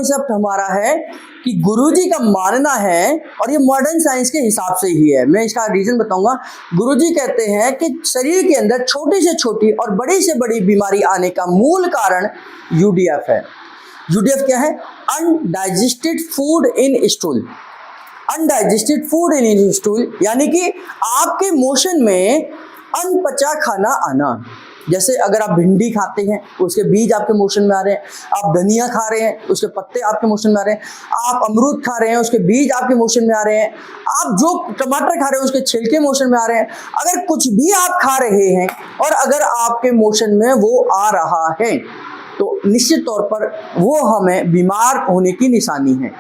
Concept हमारा है कि गुरुजी का मानना है, और ये मॉडर्न साइंस के हिसाब से ही है, मैं इसका रीजन बताऊंगा। गुरुजी कहते हैं कि शरीर के अंदर छोटी से छोटी और बड़ी से बड़ी बीमारी आने का मूल कारण यूडीएफ है। यूडीएफ क्या है? Undigested food in stool. Undigested food in stool यानी कि आपके मोशन में अनपचा खाना आना। जैसे अगर आप भिंडी खाते हैं उसके बीज आपके मोशन में आ रहे हैं, आप धनिया खा रहे हैं उसके पत्ते आपके मोशन में आ रहे हैं, आप अमरूद खा रहे हैं उसके बीज आपके मोशन में आ रहे हैं, आप जो टमाटर खा रहे हैं उसके छिलके मोशन में आ रहे हैं। अगर कुछ भी आप खा रहे हैं और अगर आपके मोशन में वो आ रहा है तो निश्चित तौर पर वो हमें बीमार होने की निशानी है,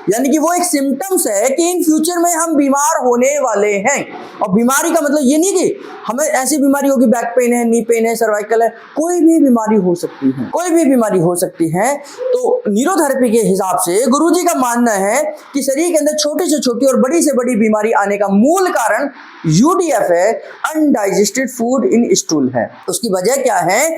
यानी कि वो एक सिम्टम्स है कि इन फ्यूचर में हम बीमार होने वाले हैं। और बीमारी का मतलब ये नहीं कि हमें ऐसी बीमारी होगी, बैक पेन है, नी पेन है, सर्वाइकल है, कोई भी बीमारी हो सकती है, कोई भी बीमारी हो सकती है। तो न्यूरोथेरेपी के हिसाब से गुरुजी का मानना है कि शरीर के अंदर छोटी से छोटी और बड़ी से बड़ी बीमारी आने का मूल कारण यूडीएफ है, अनडाइजेस्टेड फूड इन स्टूल है। उसकी वजह क्या है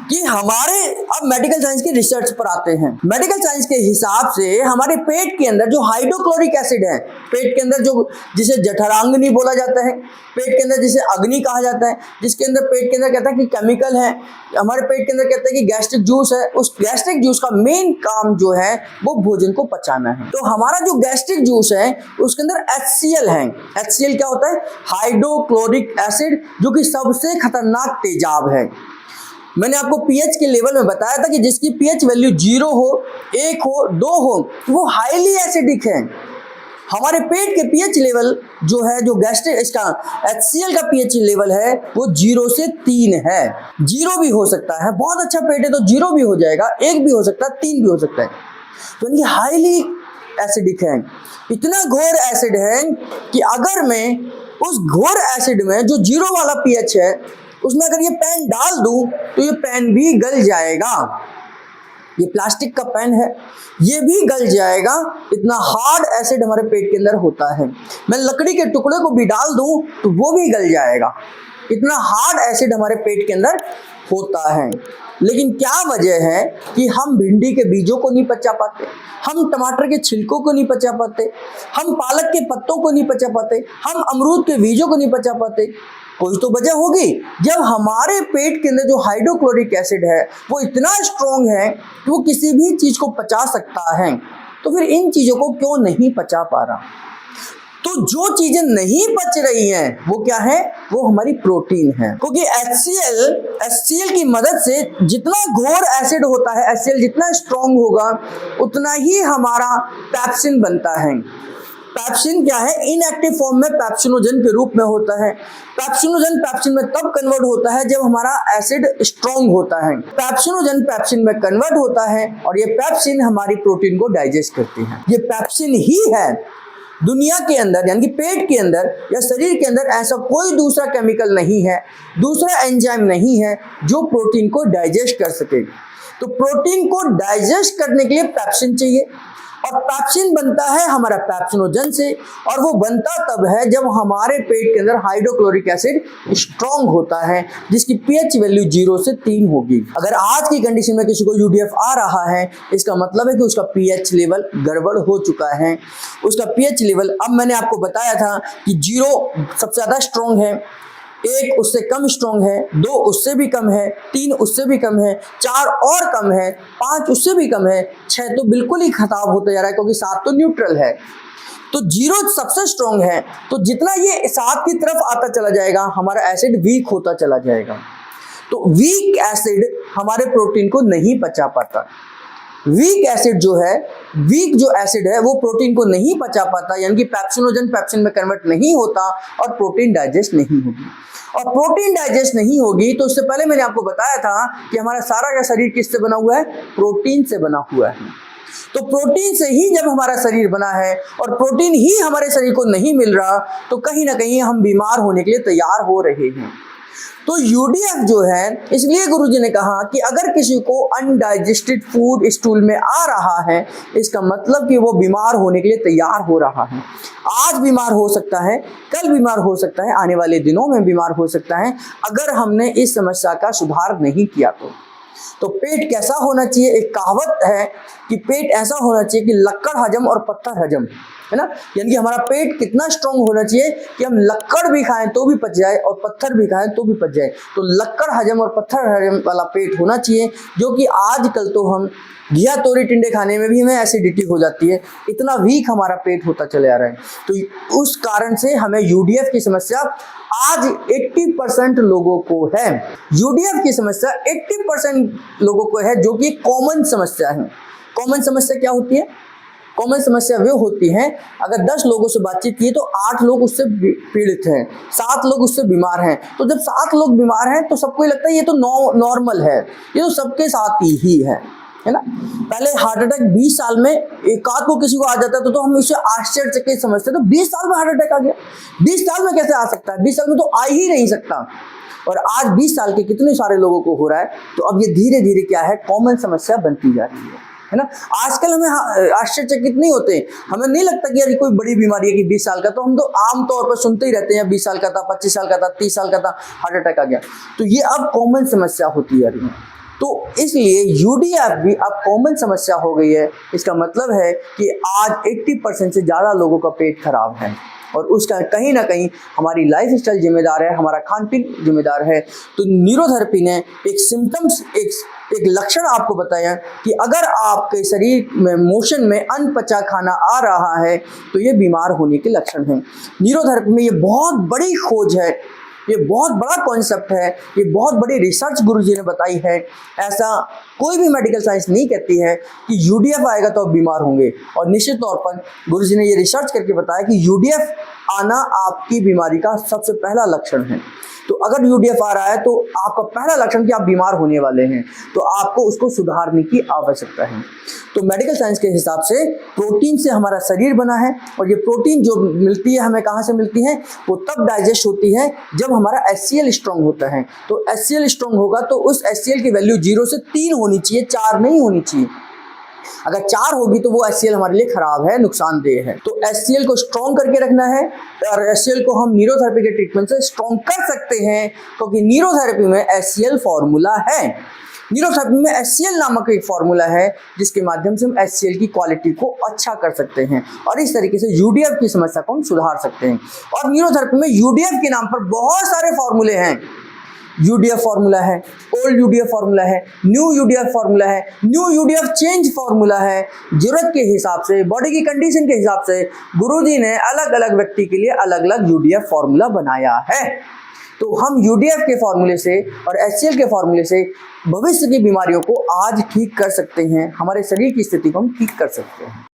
कि हमारे, अब मेडिकल साइंस की रिसर्च पर आते हैं। मेडिकल साइंस के हिसाब से हमारे पेट के अंदर जो हाइड्रोक्लोरिक एसिड है, पेट के अंदर जो जिसे जठरांगनी बोला जाता है, पेट के अंदर जिसे अग्नि कहा जाता है, जिसके अंदर पेट के अंदर कहता है कि केमिकल है, हमारे पेट के अंदर कहते हैं कि गैस्ट्रिक जूस है, उस गैस्ट्रिक जूस का मेन काम जो है वो भोजन को पचाना है। तो हमारा जो गैस्ट्रिक जूस है उसके अंदर HCl है। HCl क्या होता है? हाइड्रोक्लोरिक एसिड, जो कि सबसे खतरनाक तेजाब है। मैंने आपको पीएच के लेवल में बताया था कि जिसकी पीएच वैल्यू 0 हो, 1 हो, 2 हो, वो हाईली एसिडिक है। हमारे पेट के पीएच लेवल जो है, जो गैस्ट्रिक इसका HCl का पीएच लेवल है वो 0 से 3 है। 0 भी हो सकता है, बहुत अच्छा पेट है तो 0 भी हो जाएगा, 1 भी हो सकता है, 3 भी हो सकता है। तो ये हाईली एसिडिक है। इतना घोर एसिड है कि अगर मैं उस घोर एसिड में जो 0 वाला पीएच है उसमें अगर ये पेन डाल दूं तो ये पेन भी गल जाएगा। ये प्लास्टिक का पेन है, ये भी गल जाएगा, इतना हार्ड एसिड हमारे पेट के अंदर होता है। मैं लकड़ी के टुकड़े को भी डाल दूं तो वो भी गल जाएगा, इतना हार्ड एसिड हमारे पेट के अंदर होता है। लेकिन क्या वजह है कि हम भिंडी के बीजों को नहीं पचा पाते, हम टमाटर के छिलकों को नहीं पचा पाते, हम पालक के पत्तों को नहीं पचा पाते, हम अमरूद के बीजों को नहीं पचा पाते? कोई तो वजह होगी। जब हमारे पेट के अंदर जो हाइड्रोक्लोरिक एसिड है वो इतना स्ट्रॉन्ग है कि वो किसी भी चीज को पचा सकता है, तो फिर इन चीजों को क्यों नहीं पचा पा रहा? तो जो चीजें नहीं पच रही हैं वो क्या है? वो हमारी प्रोटीन है। क्योंकि HCl की मदद से जितना घोर एसिड होता है, HCl जितना स्ट्रॉन्ग होगा उतना ही हमारा पैप्सिन बनता है। पैप्सिन क्या है? इनएक्टिव फॉर्म में पैप्सिनोजन के रूप में होता है। पैप्सिनोजन पैप्सिन में तब कन्वर्ट होता है जब हमारा एसिड स्ट्रॉन्ग होता है। पैप्सिनोजन पैप्सिन में कन्वर्ट होता है और ये पैप्सिन हमारी प्रोटीन को डाइजेस्ट करती है। ये पैप्सिन ही है दुनिया के अंदर, यानी कि पेट के अंदर या शरीर के अंदर ऐसा कोई दूसरा केमिकल नहीं है, दूसरा एंजाइम नहीं है जो प्रोटीन को डाइजेस्ट कर सके। तो प्रोटीन को डाइजेस्ट करने के लिए पैप्सिन चाहिए, और पैप्सिन बनता है हमारा पैप्सिनोजन से, और वो बनता तब है जब हमारे पेट के अंदर हाइड्रोक्लोरिक एसिड स्ट्रॉन्ग होता है, जिसकी पीएच वैल्यू 0 से 3 होगी। अगर आज की कंडीशन में किसी को यूडीएफ आ रहा है, इसका मतलब है कि उसका पीएच लेवल गड़बड़ हो चुका है। उसका पीएच लेवल, अब मैंने आपको बताया था कि 0 सबसे ज्यादा स्ट्रॉन्ग है, 1 उससे कम स्ट्रॉन्ग है, 2 उससे भी कम है, 3 उससे भी कम है, 4 और कम है, 5 उससे भी कम है, 6 तो बिल्कुल ही खराब होता जा रहा है क्योंकि 7 तो न्यूट्रल है। तो 0 सबसे स्ट्रॉन्ग है। तो जितना ये 7 की तरफ आता चला जाएगा हमारा एसिड वीक होता चला जाएगा। तो वीक एसिड हमारे प्रोटीन को नहीं पचा पाता। वीक एसिड जो है, वीक जो एसिड है वो प्रोटीन को नहीं पचा पाता, यानी कि पैप्सिनोजन पैप्सिन में कन्वर्ट नहीं होता और प्रोटीन डाइजेस्ट नहीं होगी। और प्रोटीन डाइजेस्ट नहीं होगी तो उससे पहले मैंने आपको बताया था कि हमारा सारा का शरीर किससे बना हुआ है? प्रोटीन से बना हुआ है। तो प्रोटीन से ही जब हमारा शरीर बना है और प्रोटीन ही हमारे शरीर को नहीं मिल रहा तो कहीं ना कहीं हम बीमार होने के लिए तैयार हो रहे हैं। तो यूडीएफ जो है, इसलिए गुरुजी ने कहा कि अगर किसी को अनडाइजेस्टेड फूड स्टूल में आ रहा है, इसका मतलब कि वो बीमार होने के लिए तैयार हो रहा है। आज बीमार हो सकता है, कल बीमार हो सकता है, आने वाले दिनों में बीमार हो सकता है अगर हमने इस समस्या का सुधार नहीं किया तो। तो पेट कैसा होना चाहिए, एक कहावत है कि पेट ऐसा होना चाहिए कि लक्कड़ हजम और पत्थर हजम, है ना। यानी कि हमारा पेट कितना स्ट्रांग होना चाहिए कि हम लक्कड़ भी खाएं तो भी पच जाए और पत्थर भी खाएं तो भी पच जाए। तो लक्कड़ हजम और पत्थर हजम वाला पेट होना चाहिए, जो कि आजकल तो हम घिया तोरी टिंडे खाने में भी हमें एसिडिटी हो जाती है, इतना वीक हमारा पेट होता चले आ रहा है। तो उस कारण से हमें यूडीएफ की समस्या आज 80% लोगों को है। यूडीएफ की समस्या 80% लोगों को है, जो कि कॉमन समस्या है। कॉमन समस्या क्या होती है? कॉमन समस्या वो होती है, अगर 10 लोगों से बातचीत की तो 8 लोग उससे पीड़ित हैं, 7 लोग उससे बीमार हैं। तो जब 7 लोग बीमार हैं तो सबको लगता है ये तो नॉर्मल है, ये तो सबके साथ ही है ना। पहले हार्ट अटैक 20 साल में एक आध को किसी को आ जाता है तो हम इसे आश्चर्यचकित समझते, तो 20 साल में हार्ट अटैक आ गया, 20 साल में कैसे आ सकता है? 20 साल में तो आ ही नहीं सकता। और आज 20 साल के कितने सारे लोगों को हो रहा है। तो अब ये धीरे धीरे क्या है, कॉमन समस्या बनती जा रही है ना। आजकल हमें आश्चर्यचकित नहीं होते, हमें नहीं लगता कि यार कोई बड़ी बीमारी है कि 20 साल का, तो हम तो आम तौर पर सुनते ही रहते हैं 20 साल का था, 25 साल का था, 30 साल का था, हार्ट अटैक आ गया। तो ये अब कॉमन समस्या होती जा रही है। तो इसलिए यूडीएफ भी अब कॉमन समस्या हो गई है। इसका मतलब है कि आज 80% से ज़्यादा लोगों का पेट खराब है, और उसका कहीं ना कहीं हमारी लाइफ स्टाइल जिम्मेदार है, हमारा खान पीन जिम्मेदार है। तो न्यूरोथेरेपी ने एक सिम्टम्स, एक लक्षण आपको बताया कि अगर आपके शरीर में मोशन में अनपचा खाना आ रहा है तो ये बीमार होने के लक्षण हैं। न्यूरोथेरेपी में ये बहुत बड़ी खोज है, ये बहुत बड़ा कॉन्सेप्ट है, ये बहुत बड़ी रिसर्च गुरुजी ने बताई है। ऐसा कोई भी मेडिकल साइंस नहीं कहती है कि यूडीएफ आएगा तो आप बीमार होंगे। और निश्चित तौर पर गुरुजी ने ये रिसर्च करके बताया कि यूडीएफ आना आपकी बीमारी का सबसे पहला लक्षण है। तो अगर यूडीएफ आ रहा है तो आपका पहला लक्षण कि आप बीमार होने वाले हैं, तो आपको उसको सुधारने की आवश्यकता है। तो मेडिकल साइंस के हिसाब से प्रोटीन से हमारा शरीर बना है, और ये प्रोटीन जो मिलती है हमें कहाँ से मिलती है, वो तब डाइजेस्ट होती है जब हमारा HCl स्ट्रांग होता है। तो HCl स्ट्रांग होगा तो उस HCl की वैल्यू 0 से 3 होनी चाहिए, 4 नहीं होनी चाहिए। अगर 4 होगी तो वो HCl हमारे लिए खराब है, नुकसानदेह है। तो HCl को स्ट्रॉन्ग करके रखना है, और HCl को हम न्यूरोथेरेपी के ट्रीटमेंट से स्ट्रॉन्ग कर सकते हैं, क्योंकि न्यूरोथेरेपी में HCl फॉर्मूला है। न्यूरोथेरेपी में HCl नामक एक फॉर्मूला है जिसके माध्यम से हम HCl की क्वालिटी को अच्छा कर सकते हैं, और इस तरीके से यूडीएफ की समस्या को हम सुधार सकते हैं। और न्यूरोथेरेपी में यूडीएफ के नाम पर बहुत सारे फॉर्मूले हैं। यूडीएफ फार्मूला है, ओल्ड यूडीएफ फार्मूला है, न्यू यूडीएफ फार्मूला है, न्यू यूडीएफ चेंज फार्मूला है। जरूरत के हिसाब से, बॉडी की कंडीशन के हिसाब से गुरुजी ने अलग अलग व्यक्ति के लिए अलग अलग यूडीएफ फार्मूला बनाया है। तो हम यूडीएफ के फार्मूले से और HCl के फार्मूले से भविष्य की बीमारियों को आज ठीक कर सकते हैं, हमारे शरीर की स्थिति को हम ठीक कर सकते हैं।